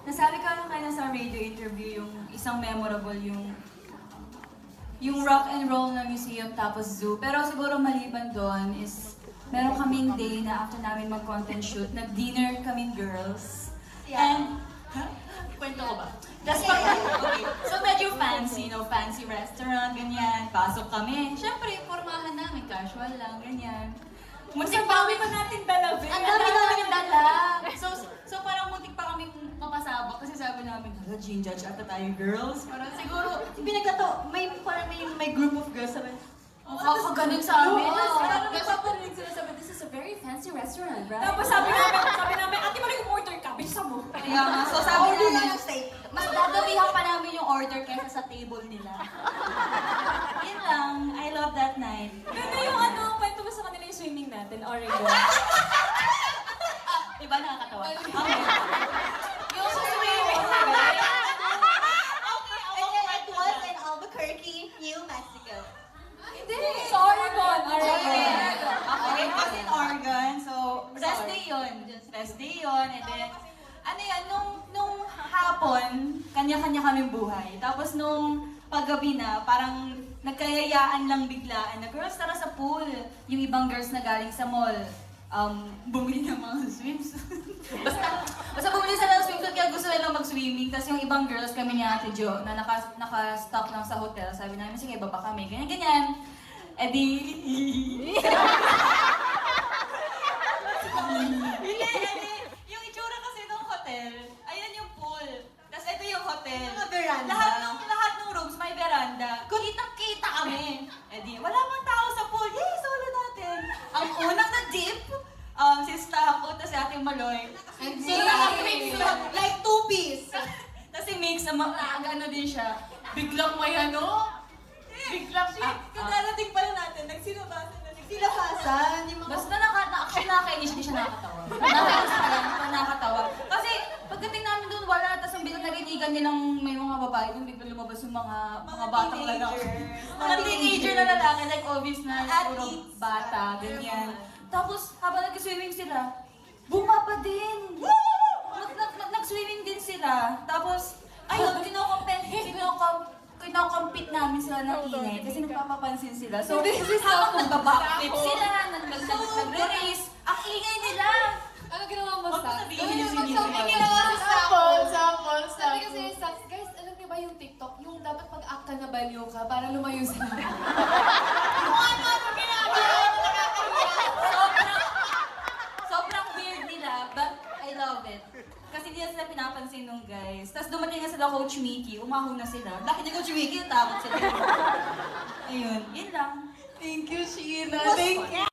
Nasabi ko lang kayo sa radio interview yung isang memorable yung rock and roll na museum tapos zoo. Pero siguro maliban doon is meron kaming day na after namin mag-content shoot, nag-dinner kaming girls. And, kwento ko ba? Tapos okay. So medyo fancy, fancy restaurant, ganyan. Pasok kami. Siyempre, pormahan namin, casual lang, ganyan. Muntik pa kami pa natin dala, ang dami namin yung dala. So parang muntik pa kami mapasabak kasi sabi namin, hala, Jean Judge ata tayo girls. Parang siguro, pinagkato, may group of girls sabi, makakaganon sa amin. Napaparinig sila sabi, this is a very fancy restaurant, right? Tapos sabi namin, ate mo yung order ka, bilisan mo. Kaya nga, so sabi namin, mas dadamihan pa namin yung order kaysa sa table nila. Yun lang, I love that night. Ganda yung kwento mo sa kanila yung swimming natin, Oregon. Diba nakakatawa? Okay. Yung sa swimming. It was in Albuquerque, New Mexico. Hindi! Sa Oregon, Oregon. Okay, it was in Oregon, so rest day yun. Rest day yun, and then, nung hapon, kanya-kanya kaming buhay. Tapos nung paggabi na, parang nagkayayaan lang biglaan na, girls, tara sa pool. Yung ibang girls na galing sa mall, bumili ng mga swimsuit. basta bumili sila ng swimsuit kaya gusto nilang mag-swimming. Tapos yung ibang girls kami ni Ate Jo na naka-stop lang sa hotel, sabi namin, sige, baba kami, ganyan-ganyan. Eh di... yung itsura kasi ng hotel, ayan yung pool. Tapos ito yung hotel. Mga veranda. Lahat ng rooms may veranda. Kitang-kita kami. Eh di, wala mang tao sa pool. Yay, solo natin. Ang unang na-dip, si Staco, tapos si Ate Maloy. Like two-piece. Tapos si Mix, ano din siya. Biglang may biglang, Kadarating pa lang natin, nagsilabasan na. Nagsilabasan, yung mga... basta actually nakakainis, hindi siya nakakatawa. Nakakainis pa lang, hindi nakakatawa. Kasi pagdating namin doon, wala, tapos ang biglang narinigan nilang may mga babae doon, biglang lumabas yung mga batang lalaki. Mga teenager na lalaki, like obvious na puro bata, ganyan. Tapos habang nag-swimming sila, bumaba din! Nag-swimming din sila. Tapos, ayun, kinocompete namin sila ng inay kasi nagpapapansin sila. So, habang nagbabackflip sila, nagre-race, ang ingay nila! Ano ginawa mo Huwag sa? mo sabihin yung sinisip. Ang ginawa mo sa sample. Sabi kasi sa guys, alam niyo ba yung TikTok? Yung dapat pag-act ka na baliw ka para lumayo sila. Sobrang weird nila, but I love it. Kasi hindi na sila pinapansin nung guys. Tapos dumating na sila Coach Mickey, umahon na sila. Bakit ni Coach Mickey? Takot sila. Ayun, yun lang. Thank you, Sheena. Thank you.